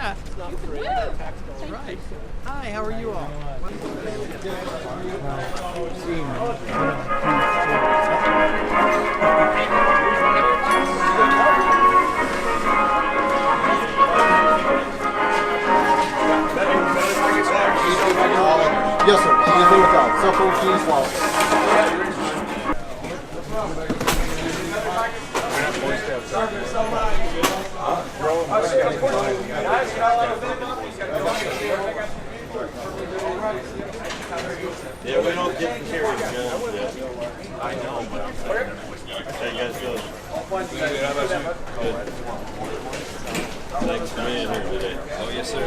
Yeah. All right. Hi, how are you all? Yes, sir. Anything without. Cell phone, keys, wallet. Yeah, we don't get to carry guns yet. I know, but how you guys feeling? Good. How about you? Good. Thanks for being here today. Oh, yes, sir.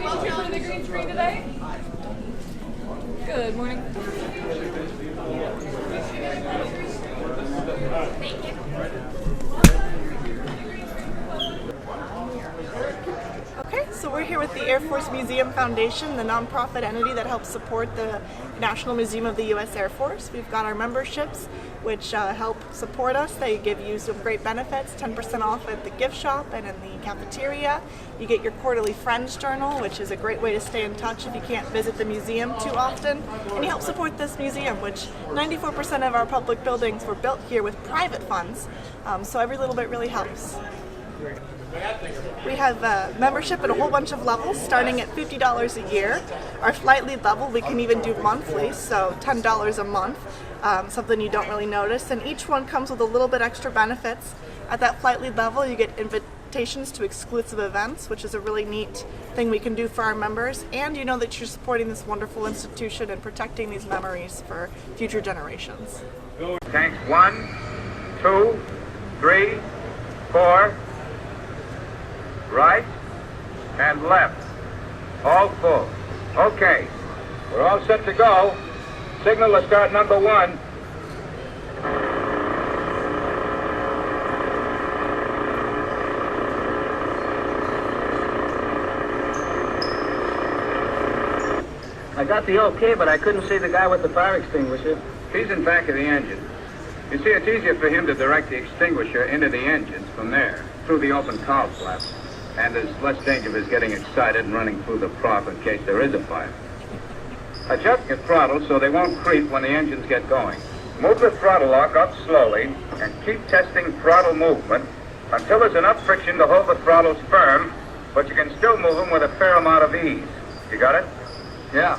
Welcome to the green screen today. Good morning. Thank you. Okay, so we're here with the Air Force Museum Foundation, the nonprofit entity that helps support the National Museum of the U.S. Air Force. We've got our memberships, which help support us. They give you some great benefits, 10% off at the gift shop and in the cafeteria. You get your quarterly Friends Journal, which is a great way to stay in touch if you can't visit the museum too often. And you help support this museum, which 94% of our public buildings were built here with private funds, so every little bit really helps. We have membership at a whole bunch of levels, starting at $50 a year. Our flight lead level we can even do monthly, so $10 a month, something you don't really notice. And each one comes with a little bit extra benefits. At that flight lead level, you get invitations to exclusive events, which is a really neat thing we can do for our members. And you know that you're supporting this wonderful institution and protecting these memories for future generations. Tanks 1, 2, 3, 4. Right and left. All full. Okay. We're all set to go. Signal to start number 1. I got the okay, but I couldn't see the guy with the fire extinguisher. He's in back of the engine. You see, it's easier for him to direct the extinguisher into the engines from there, through the open cowl flaps. And there's less danger of his getting excited and running through the prop in case there is a fire. Adjust your throttle so they won't creep when the engines get going. Move the throttle lock up slowly and keep testing throttle movement until there's enough friction to hold the throttles firm, but you can still move them with a fair amount of ease. You got it? Yeah.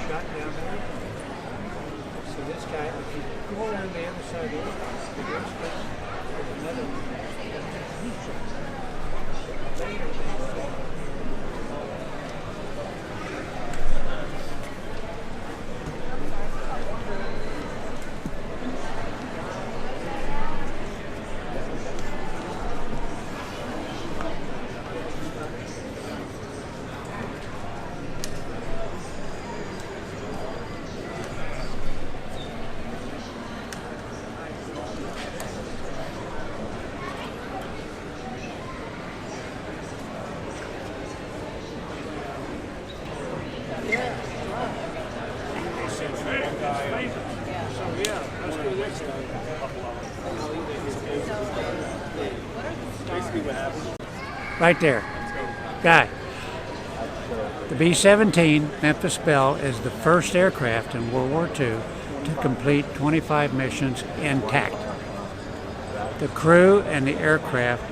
Shot down there. So this guy, if you go around the other side of the airspace, there's another one. Right there. Guy. The B-17 Memphis Belle is the first aircraft in World War II to complete 25 missions intact. The crew and the aircraft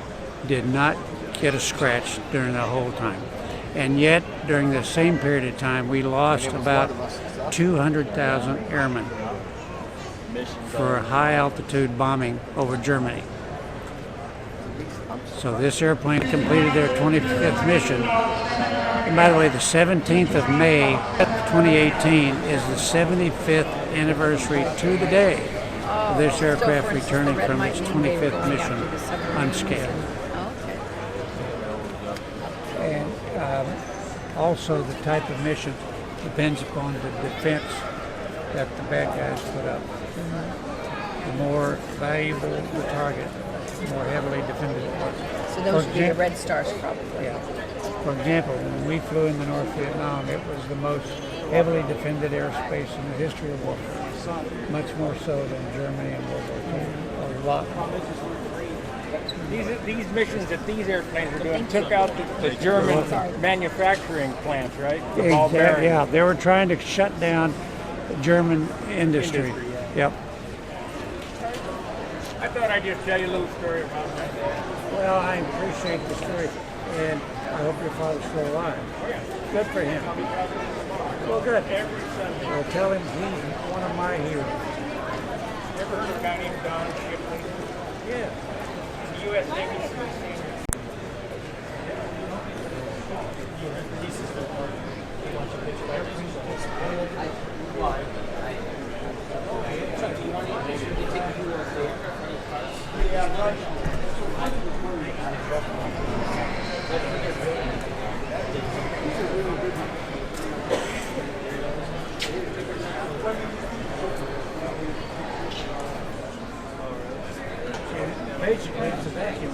did not get a scratch during the whole time. And yet, during the same period of time, we lost about 200,000 airmen for high-altitude bombing over Germany. So this airplane completed their 25th mission. And by the way, the 17th of May, 2018 is the 75th anniversary to the day of this aircraft returning from its 25th mission unscathed. And also the type of mission depends upon the defense that the bad guys put up. The more valuable the target, the more heavily defended it was. So those would be the Red Stars, probably. Yeah. For example, when we flew in the North Vietnam, it was the most heavily defended airspace in the history of warfare. Much more so than Germany in World War II. A lot more. These missions that these airplanes were doing took out the German manufacturing plants, right? The ball bearing. Yeah, they were trying to shut down the German industry. Yep. I thought I'd just tell you a little story about that. Well, I appreciate the story, and I hope your father's still alive. Good for him. Well, good. Well, tell him he's one of my heroes. Ever heard of a guy named Don Shipley? Yeah. The U.S. Navy senior. Basically, it's a vacuum.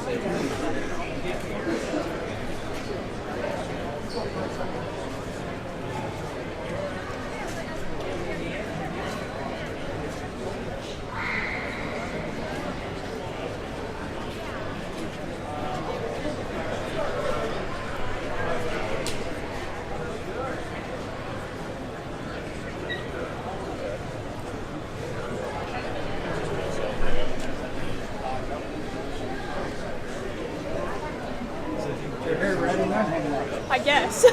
I guess.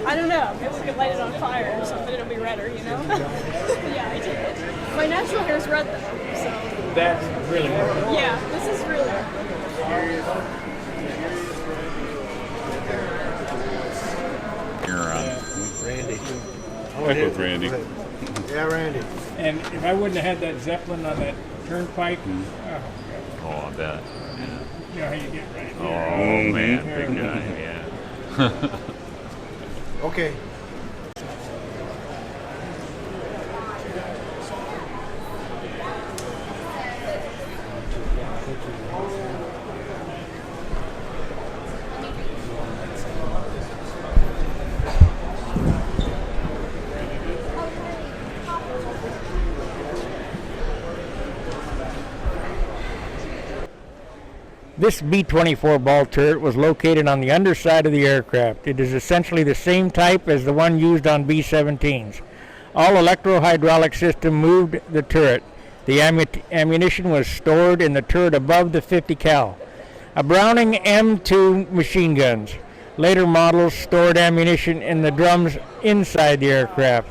I don't know. Maybe we could light it on fire or something. It'll be redder, you know? Yeah, I did. My natural hair is red, though. So. That's really good. Yeah, this is really Randy. Back with Randy. Yeah, Randy. And if I wouldn't have had that Zeppelin on that turnpike, Oh, I bet. you know how you get right Oh, there. man, big guy, yeah. Okay. This B-24 ball turret was located on the underside of the aircraft. It is essentially the same type as the one used on B-17s. All electro-hydraulic system moved the turret. The ammunition was stored in the turret above the 50 cal. A Browning M2 machine guns. Later models stored ammunition in the drums inside the aircraft.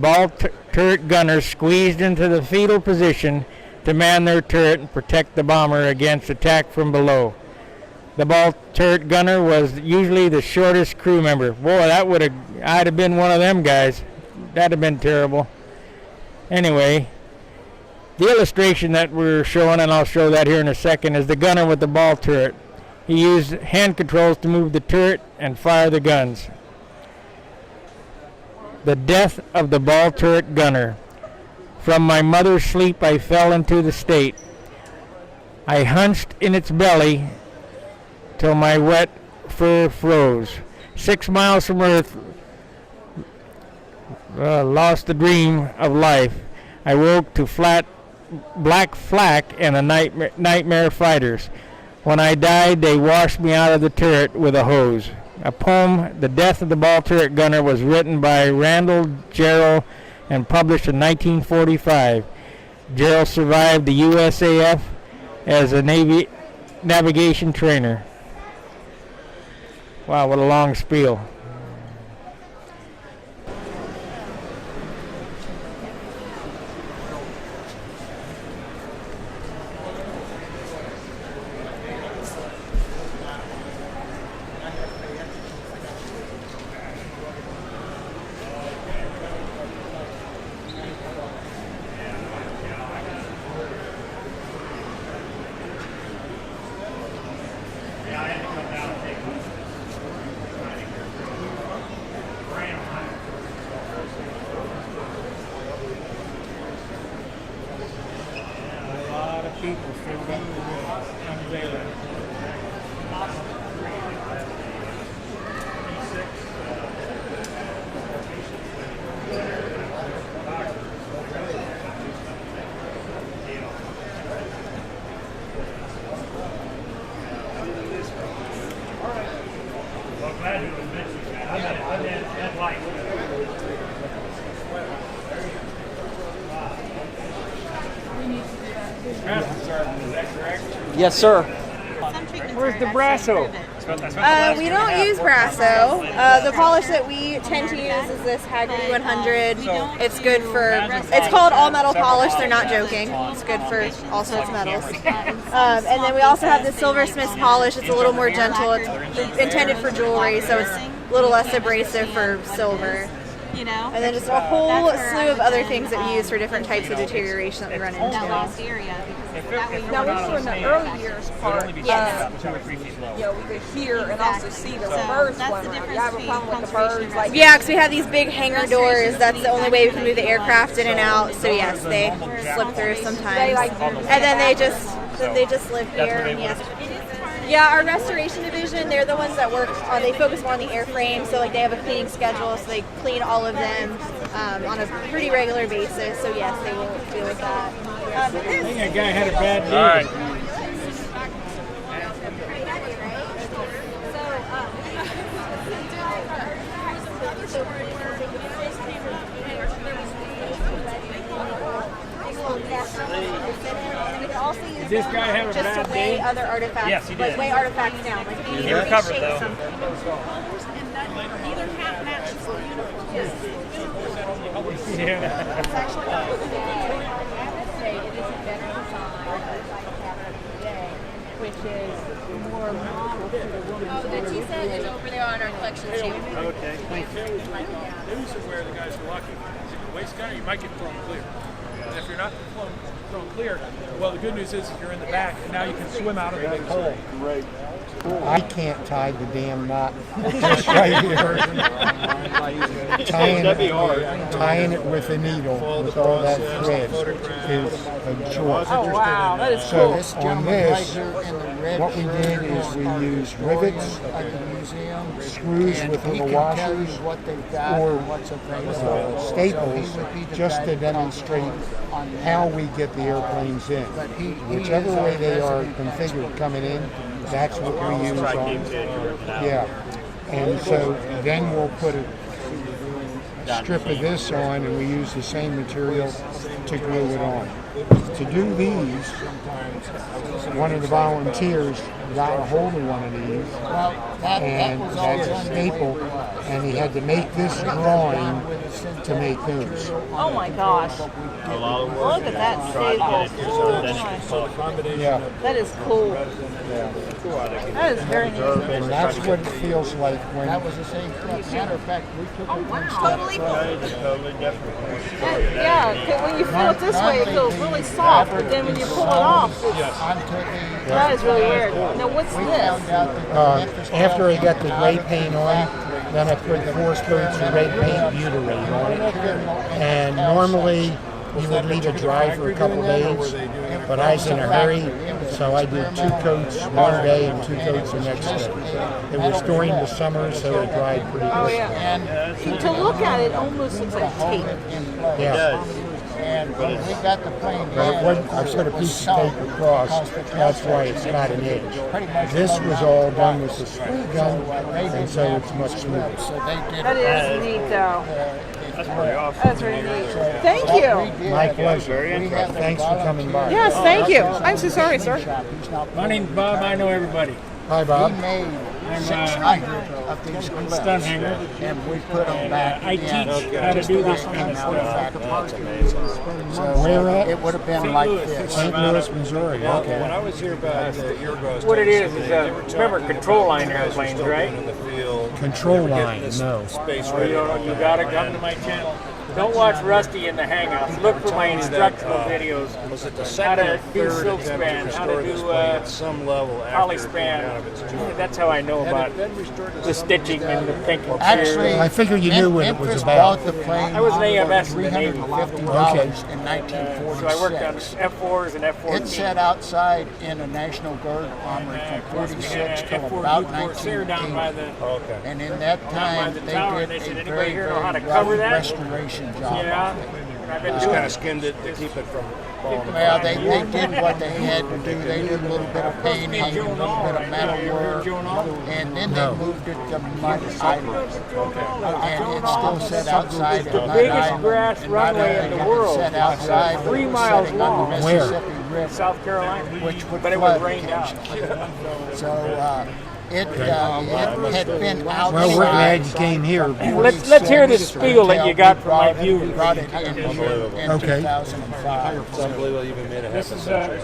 Ball turret gunners squeezed into the fetal position to man their turret and protect the bomber against attack from below. The ball turret gunner was usually the shortest crew member. Boy, I'd have been one of them guys. That'd have been terrible. Anyway, the illustration that we're showing, and I'll show that here in a second, is the gunner with the ball turret. He used hand controls to move the turret and fire the guns. The death of the ball turret gunner. From my mother's sleep I fell into the state. I hunched in its belly till my wet fur froze. 6 miles from Earth, lost the dream of life. I woke to black flak and a nightmare fighters. When I died, they washed me out of the turret with a hose. A poem, The Death of the Ball Turret Gunner, was written by Randall Jarrell and published in 1945. Jarrell survived the USAF as a Navy navigation trainer. Wow, what a long spiel. People still got the Unveiling. Well, glad you was mentioning that. I'm in that light. Is that correct? Yes, sir. Where's the Brasso? We don't use Brasso. The polish that we tend to use is this Hangar 100. It's good for, it's called all metal polish. They're not joking. It's good for all sorts of metals. And then we also have the Silversmith's polish. It's a little more gentle. It's intended for jewelry, so it's a little less abrasive for silver. You know, and then just a whole slew of other things that we use for different types of deterioration that we run into. That last area, because Now, we're showing the early years part. Yes. You know, we could hear and also see the birds flying around. You have a problem with the birds? Like, yeah, because we have these big hangar doors. That's the only way we can move the aircraft in and out. So yes, they slip through sometimes. And then they just live here. And yes. Yeah, our restoration division, they're the ones that work on, they focus more on the airframe, so like they have a cleaning schedule, so they clean all of them on a pretty regular basis, so yes, they will deal with that. I think that guy had a bad day. All right. Did this guy have a bad day? Other artifacts, Yes, he did. like weigh artifacts down. Like He recovered though. neither half matches the uniform. Yeah. It's actually which is more model to the woman. Oh, the T-set is over there on our collection sheet. Okay, thank you. Maybe somewhere the guys are lucky. If you're a waste guy, you might get thrown clear. And if you're not thrown clear, well, the good news is you're in the back, and now you can swim out of the big hole. Great. I can't tie the damn knot just right here. Tying it with a needle with all that thread is a chore. oh, wow, that is So cool. on this, what we did is we used rivets, screws with little washers, or staples, just to demonstrate how we get the airplanes in. Whichever way they are configured coming in, that's what we use on. Yeah. And so then we'll put a strip of this on, and we use the same material to glue it on. To do these, one of the volunteers got a hold of one of these, and that's a staple, and he had to make this drawing to make those. Oh my gosh. Look at that staple. Yeah. That is cool. That is very neat. And that's what it feels like when... That was the same stuff. Matter of fact, we took it one step Totally cool. Totally different. Yeah, 'cause when you feel it this way, it feels really soft, but then when you pull it off, that is really weird. Now, what's this? After I got the gray paint on, then I put 4 spoons of red paint butyrate on it. And normally you would leave it dry for a couple days, but I was in a hurry, so I did 2 coats one day and 2 coats the next day. It was during the summer, so it dried pretty quick. Oh yeah. See, to look at it, almost looks like tape. Yeah. And when we got the plane But it wasn't, I put a piece of tape across, that's why it's got an edge. This was all done with the screw gun, and so it's much smoother. That is neat, though. That's pretty awesome. That's really neat. Thank you. My pleasure. Thanks for coming by. Yes, thank you. I'm so sorry, sir. My name's Bob. I know everybody. Hi, Bob. I'm 600 of these clips, Stunt Hangar. and we put them back. I teach how to do this kind of stuff. So Where at? it would have been like this. St. Louis, Missouri. When Okay. I was here about a year ago, What it is remember control line airplanes, right? in the field, Control line, no. space Oh, ready. you gotta come to my channel. Don't watch Rusty in the Hangouts. Look for my instructional videos. Was it the How second to or do third silk attempt span, to how to restore this do plane at some level after poly it came span. out of its tube? That's how I know about the stitching and the thinking. Actually, I figured you knew what it was Memphis about. bought the plane I was an for AMS in the Navy. $350 in 1946. So I worked on F4s and F14s. It sat outside in a National Guard armory from 46 till F4 about Newport Sayre down by 1980. the And in that time, the they tower, did and they said, a "Anybody very, here very know how to rough cover that?" restoration job. Yeah. I've been Just doing kind of skinned it to keep it from falling apart. Well, they did what they had to do. They did a little bit of painting, a little bit of metal work, and then they moved it to Mud Island. And it still sat outside at Mud biggest Island. grass And runway Mud in the Island world. sat outside, 3 it was miles sitting on long. the Where? Mississippi River, South Carolina, which would but it was flood rained out. So it had been outside. Well, we're glad you came here. Let's hear the spiel that you got from my viewers. Brought it in here in Okay. 2005. It's unbelievable, even made a half a century.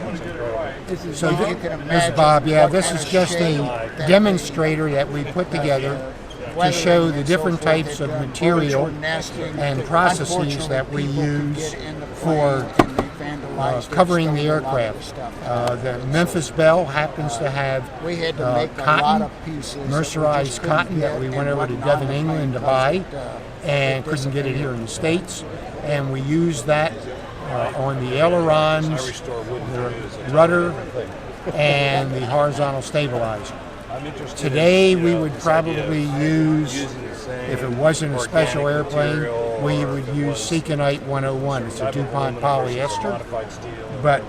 It's incredible. So You this can is imagine Bob. Yeah, what this kind is of just shape a that demonstrator that we put together to show the different types of material and processes that we use for covering the aircraft. The Memphis Belle happens to have We had to make a lot cotton, of pieces that we mercerized just couldn't cotton that get we and went over to whatnot. Devon, England to buy, and couldn't get it here in the States. And we used that on the ailerons, the rudder, and the horizontal stabilizer. Today we would probably use, if it wasn't a special airplane, we would use Seconite 101. It's a DuPont polyester, but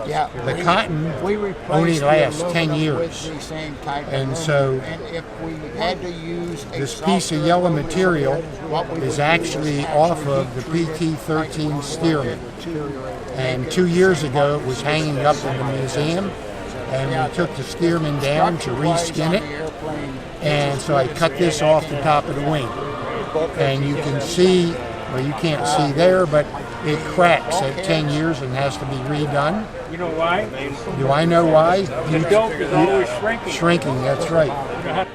Yeah, the cotton we replaced only the lasts aluminum 10 with years. the same type of And aluminum. so And if we had to use a this piece of softer yellow aluminum, material what we is would actually do is off actually of the heat treat PT-13 steerman. to And 2 years ago, it was hanging up in the museum, and we took the steerman down to reskin it. And so I cut this off the top of the wing. And you can see, well, you can't see there, but it cracks at 10 years and has to be redone. You know why? Do I know why? The dome is always shrinking. Shrinking, that's right.